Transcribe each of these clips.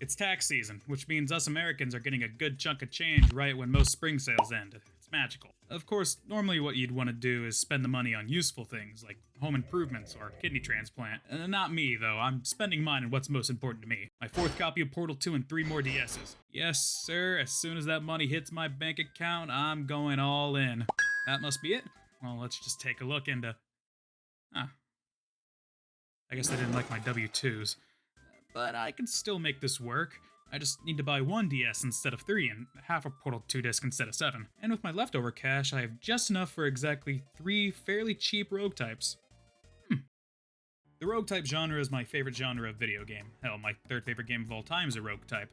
It's tax season, which means us Americans are getting a good chunk of change right when most spring sales end. It's magical. Of course, normally what you'd want to do is spend the money on useful things like home improvements or kidney transplant. Not me, though. I'm spending mine on what's most important to me. My 4th copy of Portal 2 and 3 more DSs. Yes, sir, as soon as that money hits my bank account, I'm going all in. That must be it. Well, let's just take a look and, I guess they didn't like my W-2s. But I can still make this work. I just need to buy 1 DS instead of 3 and half a Portal 2 disc instead of 7. And with my leftover cash, I have just enough for exactly 3 fairly cheap RogueTypes. The RogueType genre is my favorite genre of video game. Hell, my 3rd favorite game of all time is a RogueType.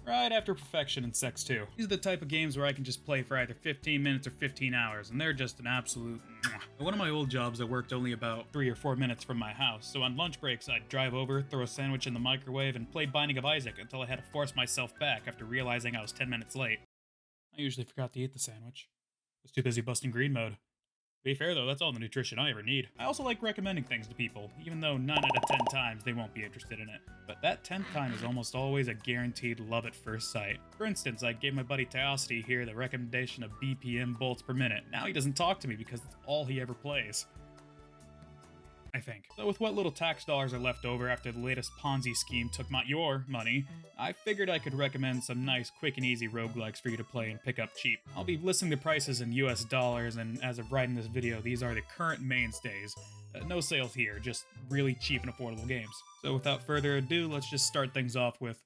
Right after Perfection and Sex 2. These are the type of games where I can just play for either 15 minutes or 15 hours, and they're just an absolute mwah. At one of my old jobs, I worked only about 3 or 4 minutes from my house, so on lunch breaks, I'd drive over, throw a sandwich in the microwave, and play Binding of Isaac until I had to force myself back after realizing I was 10 minutes late. I usually forgot to eat the sandwich. I was too busy busting green mode. To be fair though, that's all the nutrition I ever need. I also like recommending things to people, even though 9 out of 10 times they won't be interested in it. But that 10th time is almost always a guaranteed love at first sight. For instance, I gave my buddy Tyocity here the recommendation of BPM bolts per minute. Now he doesn't talk to me because it's all he ever plays. I think. So with what little tax dollars are left over after the latest Ponzi scheme took your money, I figured I could recommend some nice, quick and easy roguelikes for you to play and pick up cheap. I'll be listing the prices in US dollars, and as of writing this video, these are the current mainstays. No sales here, just really cheap and affordable games. So without further ado, let's just start things off with...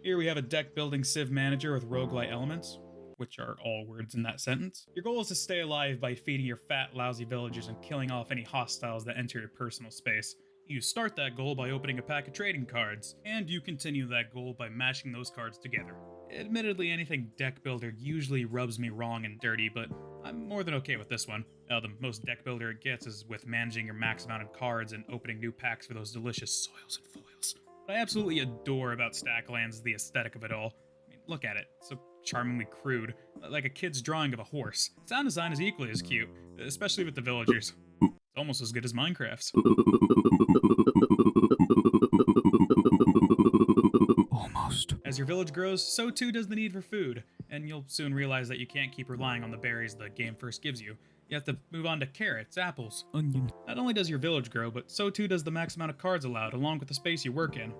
Here we have a deck building Civ manager with roguelite elements, which are all words in that sentence. Your goal is to stay alive by feeding your fat, lousy villagers and killing off any hostiles that enter your personal space. You start that goal by opening a pack of trading cards, and you continue that goal by mashing those cards together. Admittedly, anything deck builder usually rubs me wrong and dirty, but I'm more than okay with this one. The most deck builder it gets is with managing your max amount of cards and opening new packs for those delicious soils and foils. What I absolutely adore about Stacklands is the aesthetic of it all. I mean, look at it. It's so charmingly crude, like a kid's drawing of a horse. Sound design is equally as cute, especially with the villagers. It's almost as good as Minecraft's. Almost. As your village grows, so too does the need for food, and you'll soon realize that you can't keep relying on the berries the game first gives you. You have to move on to carrots, apples, onion. Not only does your village grow, but so too does the max amount of cards allowed, along with the space you work in.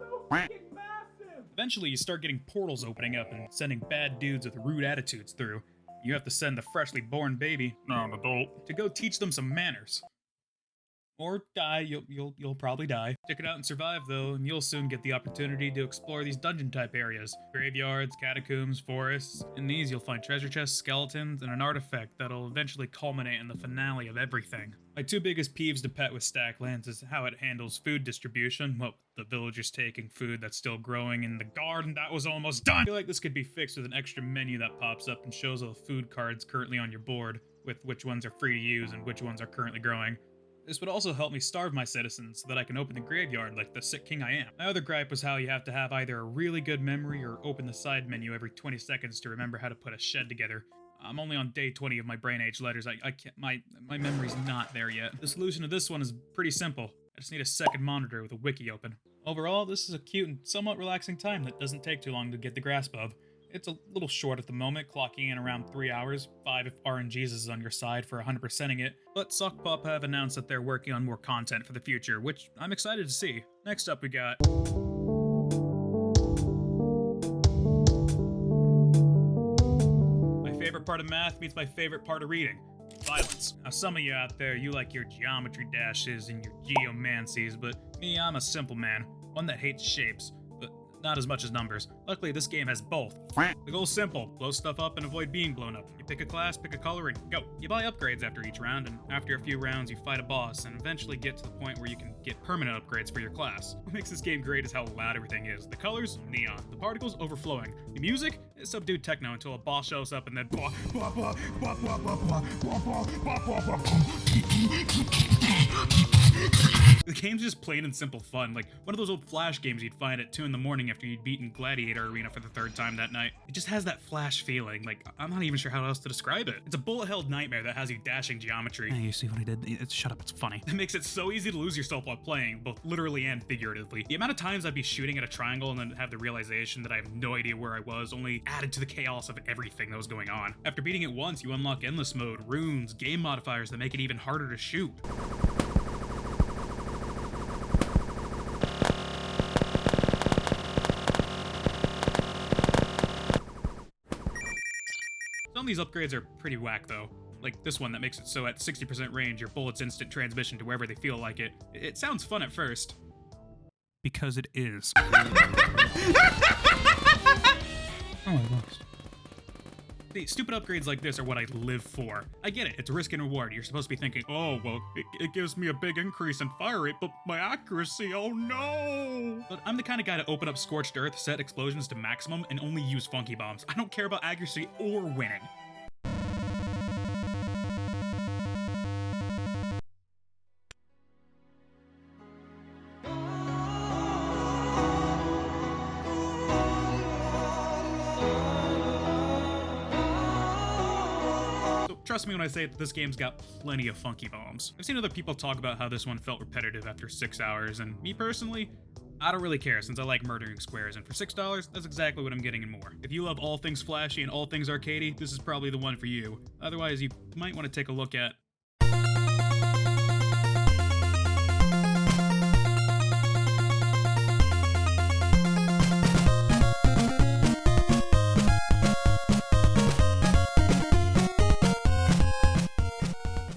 Eventually, you start getting portals opening up and sending bad dudes with rude attitudes through. You have to send the freshly born baby, not an adult, to go teach them some manners. Or die, you'll probably die. Stick it out and survive though, and you'll soon get the opportunity to explore these dungeon type areas. Graveyards, catacombs, forests. In these you'll find treasure chests, skeletons, and an artifact that'll eventually culminate in the finale of everything. My 2 biggest peeves to pet with Stacklands is how it handles food distribution. Well, the villagers taking food that's still growing in the garden that was almost done. I feel like this could be fixed with an extra menu that pops up and shows all the food cards currently on your board, with which ones are free to use and which ones are currently growing. This would also help me starve my citizens so that I can open the graveyard like the sick king I am. My other gripe was how you have to have either a really good memory or open the side menu every 20 seconds to remember how to put a shed together. I'm only on day 20 of my brain age letters. I can't, my memory's not there yet. The solution to this one is pretty simple. I just need a second monitor with a wiki open. Overall, this is a cute and somewhat relaxing time that doesn't take too long to get the grasp of. It's a little short at the moment, clocking in around 3 hours, 5 if RNG's is on your side for 100%ing it, but Sockpop have announced that they're working on more content for the future, which I'm excited to see. Next up we got... My favorite part of math meets my favorite part of reading. Violence. Now some of you out there, you like your geometry dashes and your geomancies, but me, I'm a simple man, one that hates shapes. Not as much as numbers. Luckily, this game has both. The goal's simple. Blow stuff up and avoid being blown up. You pick a class, pick a color, and go. You buy upgrades after each round, and after a few rounds, you fight a boss, and eventually get to the point where you can get permanent upgrades for your class. What makes this game great is how loud everything is. The colors, neon. The particles, overflowing. The music, is subdued techno until a boss shows up and then... The game's just plain and simple fun, like one of those old Flash games you'd find at 2 in the morning after you'd beaten Gladiator Arena for the 3rd time that night. It just has that Flash feeling, like, I'm not even sure how else to describe it. It's a bullet-hell nightmare that has you dashing geometry. Hey, you see what I did? Shut up, it's funny. It makes it so easy to lose yourself while playing, both literally and figuratively. The amount of times I'd be shooting at a triangle and then have the realization that I have no idea where I was only added to the chaos of everything that was going on. After beating it once, you unlock endless mode, runes, game modifiers that make it even harder to shoot. Some of these upgrades are pretty whack though. Like this one that makes it so at 60% range, your bullets instant transmission to wherever they feel like it. It sounds fun at first. Because it is. Oh my gosh. The stupid upgrades like this are what I live for. I get it, it's risk and reward. You're supposed to be thinking, oh, well, it gives me a big increase in fire rate, but my accuracy, oh no! But I'm the kind of guy to open up Scorched Earth, set explosions to maximum, and only use funky bombs. I don't care about accuracy or winning. Trust me when I say that this game's got plenty of funky bombs. I've seen other people talk about how this one felt repetitive after 6 hours, and me personally, I don't really care since I like murdering squares, and for $6, that's exactly what I'm getting and more. If you love all things flashy and all things arcadey, this is probably the one for you. Otherwise, you might want to take a look at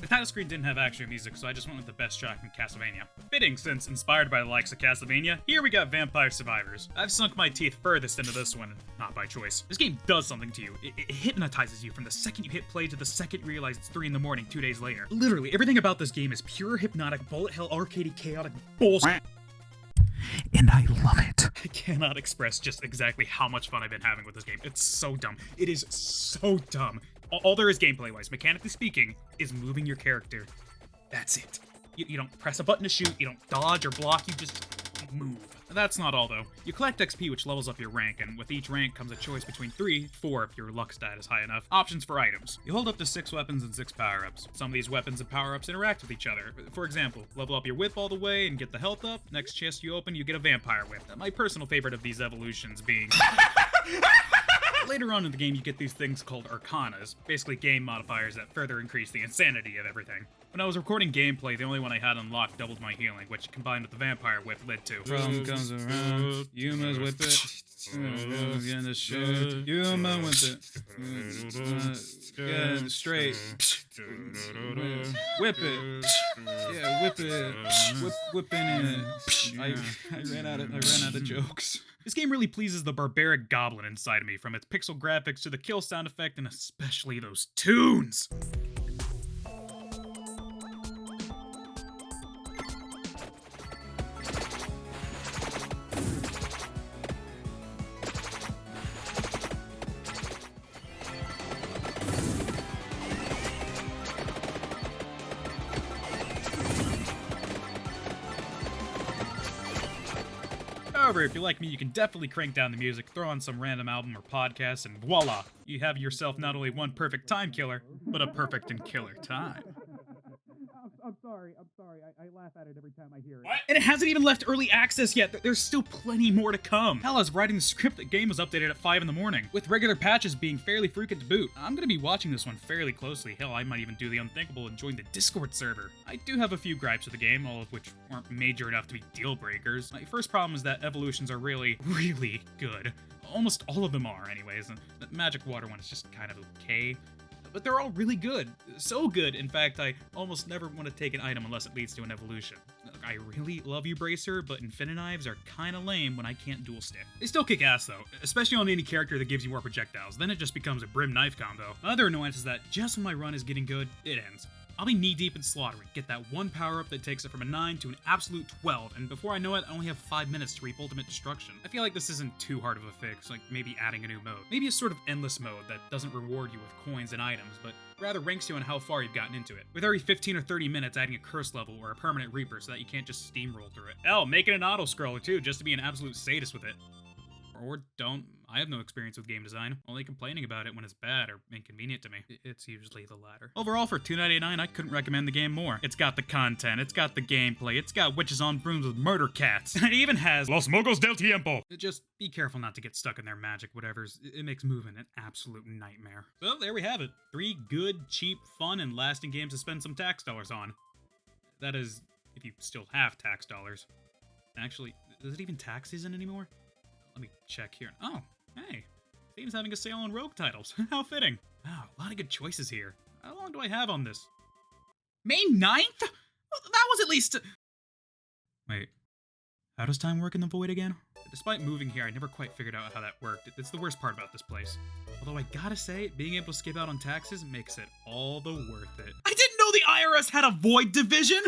the title screen didn't have action music, so I just went with the best shot from Castlevania. Fitting, since inspired by the likes of Castlevania, here we got Vampire Survivors. I've sunk my teeth furthest into this one, not by choice. This game does something to you. It hypnotizes you from the second you hit play to the second you realize it's 3 in the morning 2 days later. Literally, everything about this game is pure hypnotic, bullet hell, arcadey, chaotic bullshit. And I love it. I cannot express just exactly how much fun I've been having with this game. It's so dumb. It is so dumb. All there is gameplay-wise, mechanically speaking, is moving your character. That's it. You don't press a button to shoot, you don't dodge or block, you just move. That's not all though. You collect XP which levels up your rank, and with each rank comes a choice between 3, 4 if your luck stat is high enough, options for items. You hold up to 6 weapons and 6 power-ups. Some of these weapons and power-ups interact with each other. For example, level up your whip all the way and get the health up, next chest you open you get a vampire whip. My personal favorite of these evolutions being... Later on in the game, you get these things called arcanas, basically game modifiers that further increase the insanity of everything. When I was recording gameplay, the only one I had unlocked doubled my healing, which combined with the vampire whip led to... Problem comes around, you must whip it. You must whip it. Yeah, straight. Whip it. Yeah, whip it. Whipping it. I ran out of jokes. This game really pleases the barbaric goblin inside of me, from its pixel graphics to the kill sound effect, and especially those tunes! However, if you're like me, you can definitely crank down the music, throw on some random album or podcast, and voila! You have yourself not only one perfect time killer, but a perfect and killer time. I'm sorry. I laugh at it every time I hear it. What? And it hasn't even left early access yet. There's still plenty more to come. Hell, I was writing the script, the game was updated at 5 in the morning, with regular patches being fairly frequent to boot. I'm gonna be watching this one fairly closely. Hell, I might even do the unthinkable and join the Discord server. I do have a few gripes with the game, all of which aren't major enough to be deal breakers. My first problem is that evolutions are really, really good. Almost all of them are, anyways, and the Magic Water one is just kind of okay. But they're all really good. So good, in fact, I almost never want to take an item unless it leads to an evolution. I really love you, Bracer, but Infinitives are kinda lame when I can't dual stick. They still kick ass though, especially on any character that gives you more projectiles, then it just becomes a Brim Knife combo. Another annoyance is that just when my run is getting good, it ends. I'll be knee-deep in slaughtering, get that one power-up that takes it from a 9 to an absolute 12, and before I know it, I only have 5 minutes to reap ultimate destruction. I feel like this isn't too hard of a fix, like maybe adding a new mode. Maybe a sort of endless mode that doesn't reward you with coins and items, but rather ranks you on how far you've gotten into it. With every 15 or 30 minutes adding a curse level or a permanent reaper so that you can't just steamroll through it. Hell, make it an auto-scroller too, just to be an absolute sadist with it. Or don't. I have no experience with game design, only complaining about it when it's bad or inconvenient to me. It's usually the latter. Overall, for $2.99, I couldn't recommend the game more. It's got the content, it's got the gameplay, it's got witches on brooms with murder cats, and it even has Los Mogos del Tiempo. Just be careful not to get stuck in their magic whatevers. It makes moving an absolute nightmare. So there we have it. 3 good, cheap, fun, and lasting games to spend some tax dollars on. That is, if you still have tax dollars. Actually, is it even tax season anymore? Let me check here. Oh, hey. Steam's having a sale on Rogue titles. How fitting. Wow, a lot of good choices here. How long do I have on this? May 9th? Well, that was at least... Wait. How does time work in the Void again? Despite moving here, I never quite figured out how that worked. It's the worst part about this place. Although I gotta say, being able to skip out on taxes makes it all the worth it. I didn't know the IRS had a Void division!